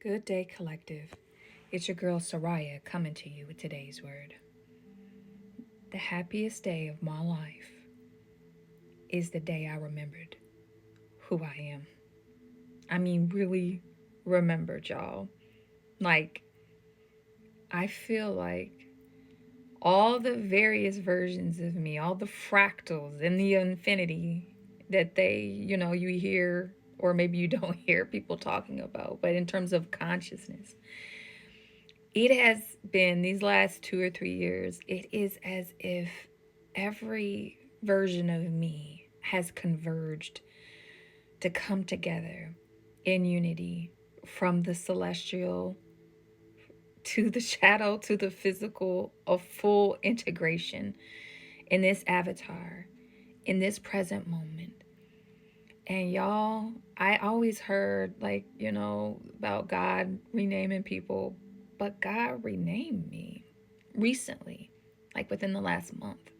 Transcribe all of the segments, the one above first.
Good day, collective. It's your girl Soraya coming to you with today's word. The happiest day of my life is the day I remembered who I am. I mean, really remembered, y'all. Like, I feel like all the various versions of me, all the fractals and the infinity that you hear, or maybe you don't hear people talking about, but in terms of consciousness, it has been these last 2 or 3 years, it is as if every version of me has converged to come together in unity, from the celestial to the shadow to the physical, a full integration in this avatar, in this present moment. And y'all, I always heard, about God renaming people, but God renamed me recently, like within the last month.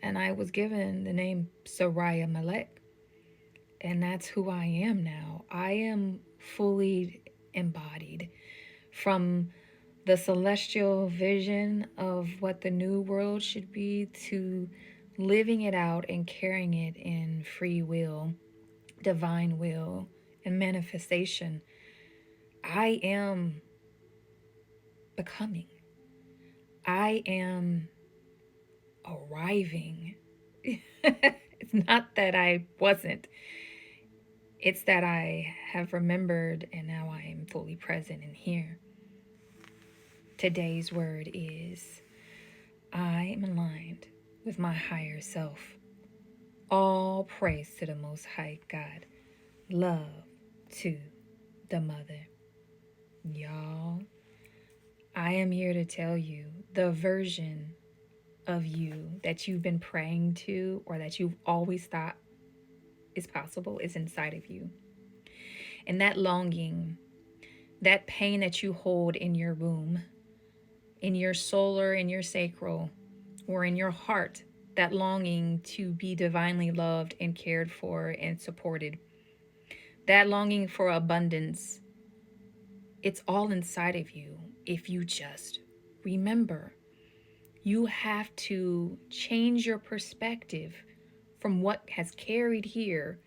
And I was given the name Soraya Malek, and that's who I am now. I am fully embodied from the celestial vision of what the new world should be to living it out and carrying it in free will, divine will, and manifestation. I am becoming. I am arriving. It's not that I wasn't, it's that I have remembered and now I am fully present and here. Today's word is I am aligned with my higher self. All praise to the Most High God. Love to the Mother. Y'all, I am here to tell you the version of you that you've been praying to or that you've always thought is possible is inside of you. And that longing, that pain that you hold in your womb, in your solar, in your sacral, or in your heart, that longing to be divinely loved and cared for and supported, that longing for abundance, it's all inside of you if you just remember. You have to change your perspective from what has carried here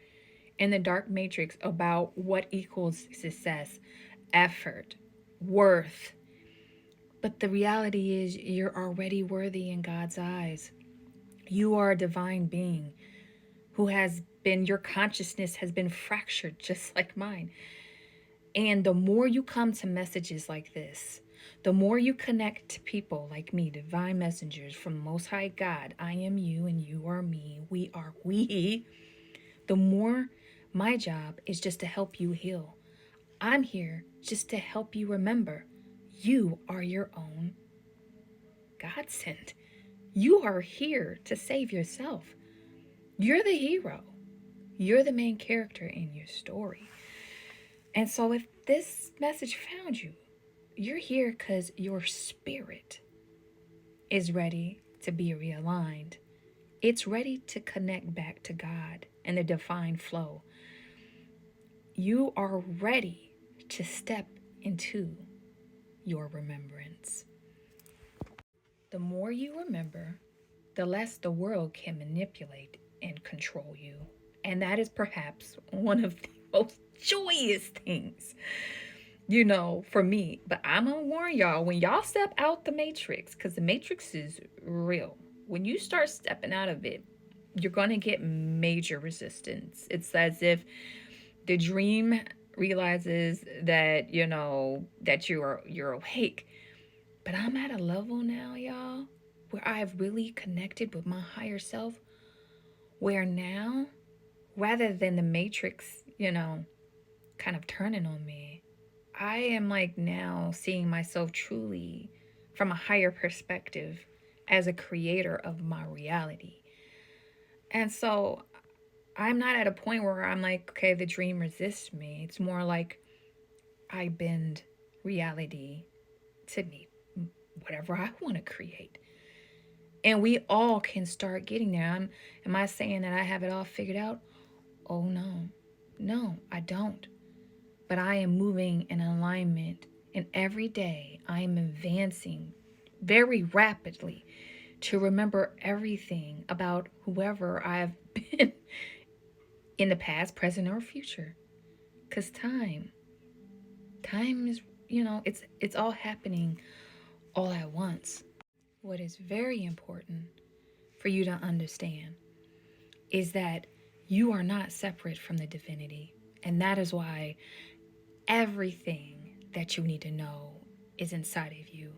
in the dark matrix about what equals success, effort, worth. But the reality is, you're already worthy in God's eyes. You are a divine being who has been, your consciousness has been fractured just like mine. And the more you come to messages like this, the more you connect to people like me, divine messengers from Most High God, I am you and you are me, we are we, the more my job is just to help you heal. I'm here just to help you remember you are your own godsend. You are here to save yourself. You're the hero. You're the main character in your story. And so if this message found you, you're here because your spirit is ready to be realigned. It's ready to connect back to God and the divine flow. You are ready to step into your remembrance. The more you remember, the less the world can manipulate and control you. And that is perhaps one of the most joyous things, for me. But I'm gonna warn y'all, when y'all step out the matrix, because the matrix is real, when you start stepping out of it, you're gonna get major resistance. It's as if the dream realizes that that you're awake. But I'm at a level now, y'all, where I've really connected with my higher self, where now, rather than the matrix, kind of turning on me, I am like now seeing myself truly from a higher perspective as a creator of my reality. And so I'm not at a point where I'm like, okay, the dream resists me. It's more like I bend reality to me, whatever I want to create. And we all can start getting there. Am I saying that I have it all figured out? Oh, no. No, I don't. but I am moving in alignment. And every day I am advancing very rapidly to remember everything about whoever I've been in the past, present, or future. Because time is, it's all happening all at once. What is very important for you to understand is that you are not separate from the divinity. And that is why everything that you need to know is inside of you.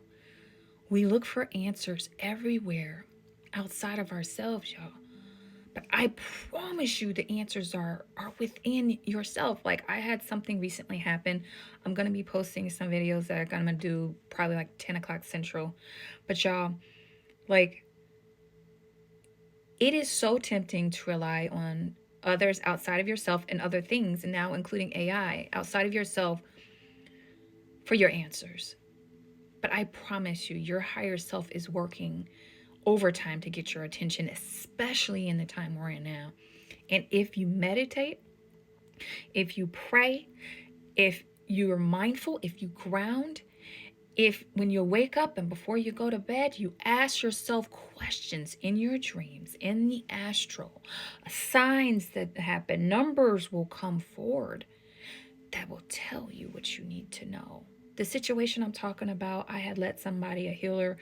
We look for answers everywhere outside of ourselves, y'all. But I promise you the answers are within yourself. Like, I had something recently happen. I'm going to be posting some videos that I'm going to do probably like 10 o'clock Central. But y'all, like, it is so tempting to rely on others outside of yourself and other things, and now including AI, outside of yourself for your answers. But I promise you, your higher self is working overtime to get your attention, especially in the time we're in now. And if you meditate, if you pray, if you're mindful, if you ground, if when you wake up and before you go to bed, you ask yourself questions in your dreams, in the astral, signs that happen, numbers will come forward that will tell you what you need to know. The situation I'm talking about, I had let somebody, a healer,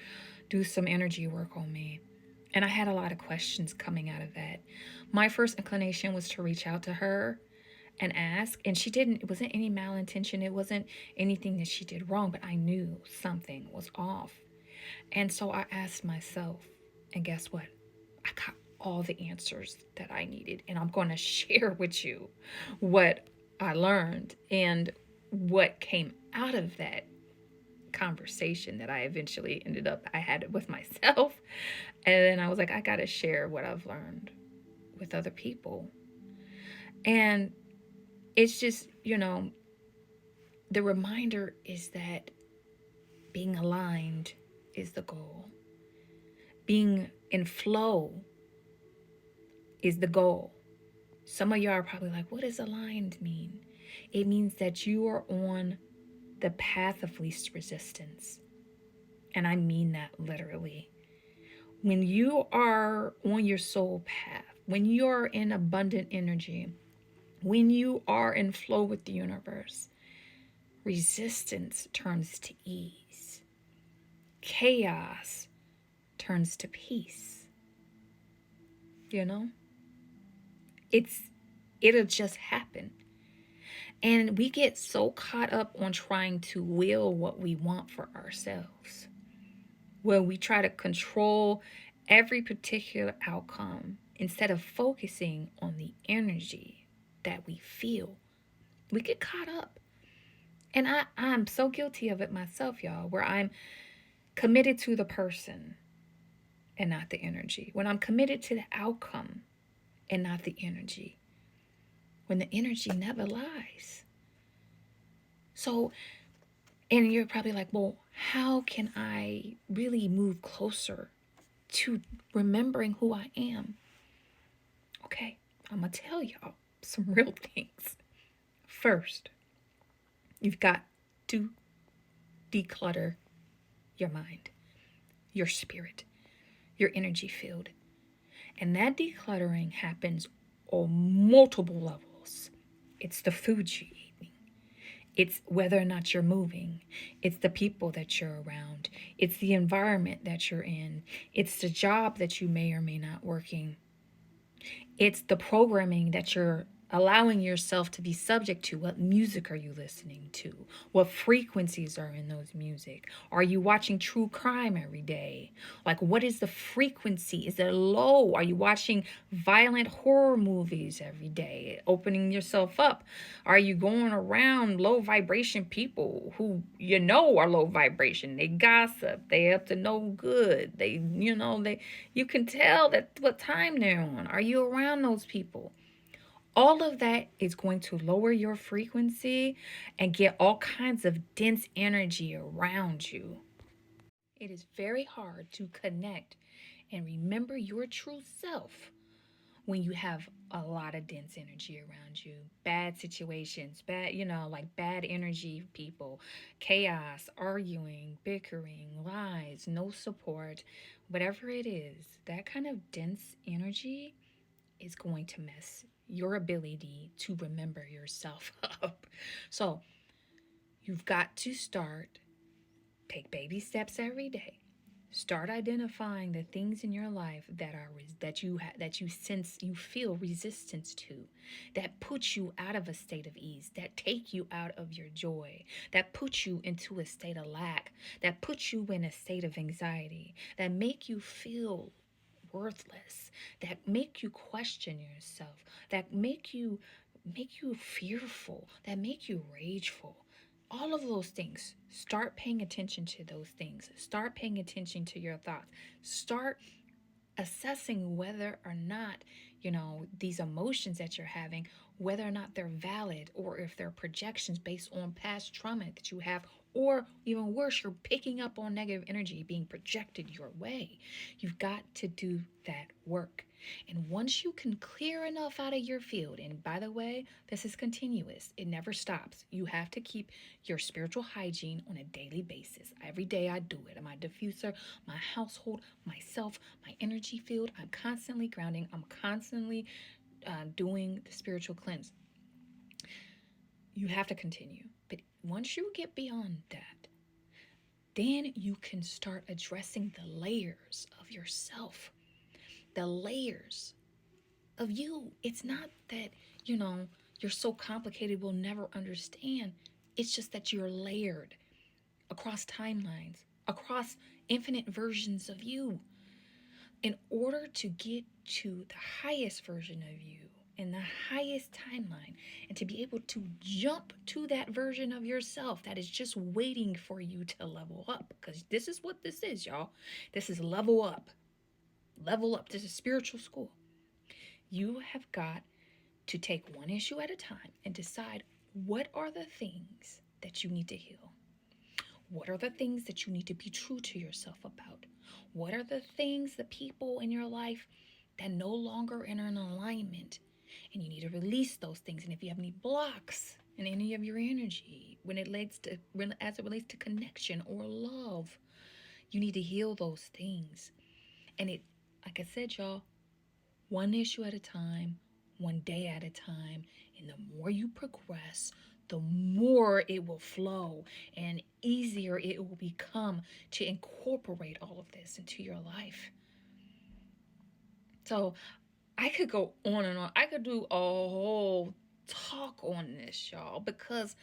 do some energy work on me. And I had a lot of questions coming out of that. My first inclination was to reach out to her and ask, and she didn't. It wasn't any malintention, it wasn't anything that she did wrong, but I knew something was off. And so I asked myself, and guess what? I got all the answers that I needed, and I'm going to share with you what I learned and what came out of that conversation that I eventually I had it with myself. And then I was like, I got to share what I've learned with other people. And it's just, the reminder is that being aligned is the goal. Being in flow is the goal. Some of y'all are probably like, what does aligned mean? It means that you are on the path of least resistance. And I mean that literally. When you are on your soul path, when you are in abundant energy, when you are in flow with the universe, resistance turns to ease. Chaos turns to peace. You know? It'll just happen. And we get so caught up on trying to will what we want for ourselves, where we try to control every particular outcome instead of focusing on the energy that we feel. We get caught up. And I'm so guilty of it myself, y'all, where I'm committed to the person and not the energy. When I'm committed to the outcome and not the energy. When the energy never lies. So, and you're probably like, well, how can I really move closer to remembering who I am? Okay, I'm going to tell y'all some real things. First, you've got to declutter your mind, your spirit, your energy field. And that decluttering happens on multiple levels. It's the food you're eating. It's whether or not you're moving. It's the people that you're around. It's the environment that you're in. It's the job that you may or may not working. It's the programming that you're allowing yourself to be subject to. What music are you listening to? What frequencies are in those music? Are you watching true crime every day? Like, what is the frequency? Is it low? Are you watching violent horror movies every day, opening yourself up? Are you going around low vibration people who are low vibration? They gossip, they up to no good, you can tell that what time they're on. Are you around those people? All of that is going to lower your frequency and get all kinds of dense energy around you. It is very hard to connect and remember your true self when you have a lot of dense energy around you, bad situations, bad, like bad energy people, chaos, arguing, bickering, lies, no support, whatever it is, that kind of dense energy is going to mess your ability to remember yourself up. So you've got to start, take baby steps every day. Start identifying the things in your life that are that you sense, you feel resistance to, that put you out of a state of ease, that take you out of your joy, that put you into a state of lack, that put you in a state of anxiety, that make you feel worthless, that make you question yourself, that make you fearful, that make you rageful. All of those things. Start paying attention to those things. Start paying attention to your thoughts. Start assessing whether or not, these emotions that you're having, whether or not they're valid or if they're projections based on past trauma that you have, or even worse, you're picking up on negative energy being projected your way. You've got to do that work. And once you can clear enough out of your field, and by the way, this is continuous, it never stops. You have to keep your spiritual hygiene on a daily basis. Every day I do it. My diffuser, my household, myself, my energy field. I'm constantly grounding. I'm constantly doing the spiritual cleanse. You have to continue. But once you get beyond that, then you can start addressing the layers of yourself, the layers of you. It's not that, you're so complicated we'll never understand. It's just that you're layered across timelines, across infinite versions of you. In order to get to the highest version of you in the highest timeline, and to be able to jump to that version of yourself that is just waiting for you to level up, because this is what this is, y'all. This is level up. Level up. This is spiritual school. You have got to take one issue at a time and decide, what are the things that you need to heal? What are the things that you need to be true to yourself about? What are the things, the people in your life that no longer are in alignment? And you need to release those things. And if you have any blocks in any of your energy, as it relates to connection or love, you need to heal those things. And it, like I said, y'all, one issue at a time, one day at a time. And the more you progress, the more it will flow and easier it will become to incorporate all of this into your life. So I could go on and on. I could do a whole talk on this, y'all, because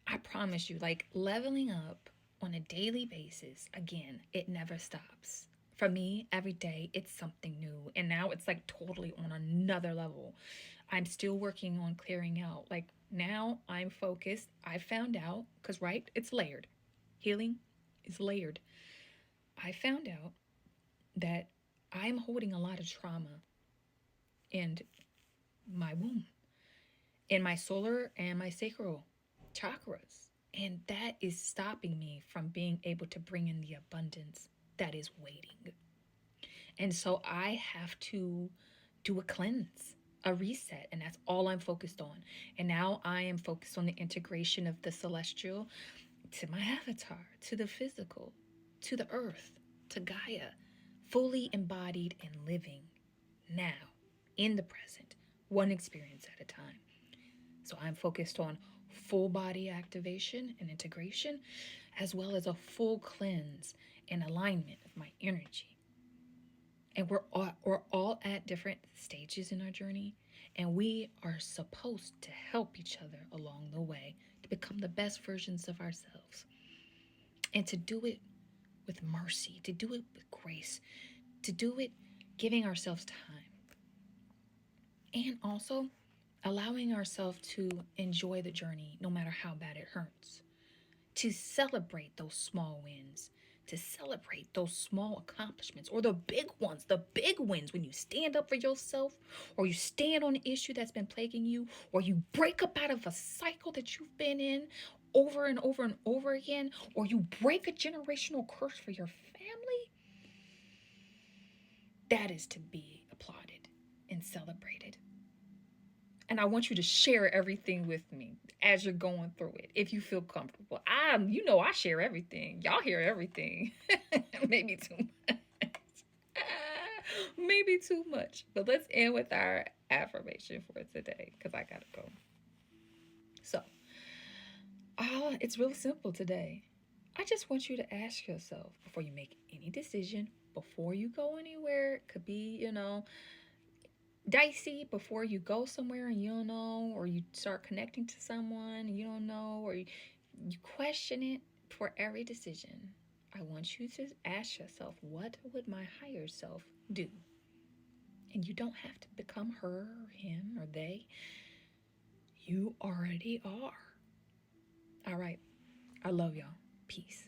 I promise you, like, leveling up on a daily basis, again, it never stops. For me, every day it's something new. And now it's like totally on another level. I'm still working on clearing out. Like, now I'm focused. I found out, because, right, it's layered. Healing is layered. I found out that I'm holding a lot of trauma in my womb, in my solar and my sacral chakras. And that is stopping me from being able to bring in the abundance that is waiting. And so I have to do a cleanse, a reset, and that's all I'm focused on. And now I am focused on the integration of the celestial to my avatar, to the physical, to the earth, to Gaia, fully embodied and living now, in the present, one experience at a time. So I'm focused on full body activation and integration, as well as a full cleanse and alignment of my energy. And we're all at different stages in our journey, and we are supposed to help each other along the way to become the best versions of ourselves, and to do it with mercy, to do it with grace, to do it giving ourselves time, and also allowing ourselves to enjoy the journey no matter how bad it hurts, to celebrate those small wins, to celebrate those small accomplishments, or the big ones, the big wins, when you stand up for yourself, or you stand on an issue that's been plaguing you, or you break up out of a cycle that you've been in over and over and over again, or you break a generational curse for your family. That is to be applauded. and celebrate it. And I want you to share everything with me as you're going through it, if you feel comfortable. I share everything. Y'all hear everything. Maybe too much. Maybe too much. But let's end with our affirmation for today because I gotta go. So, it's really simple today. I just want you to ask yourself before you make any decision, before you go anywhere. It could be, dicey before you go somewhere and you don't know, or you start connecting to someone and you don't know, or you question it for every decision. I want you to ask yourself, what would my higher self do? And you don't have to become her or him or they. You already are. All right. I love y'all. Peace.